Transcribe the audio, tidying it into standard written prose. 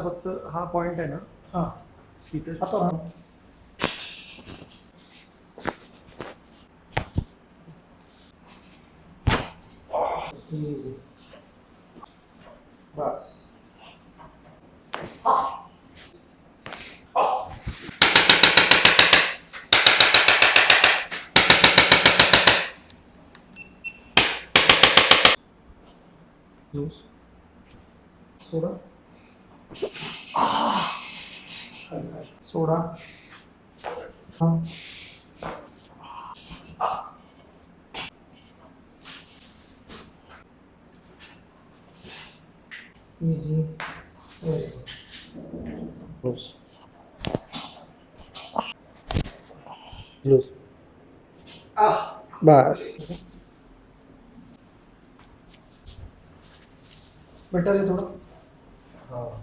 फक्त हा पॉइंट आहे ना, हां तिथे आता इझी बस. लूज सोडा सोडा हां easy very good. Loose loose बस बेटर आहे थोडं.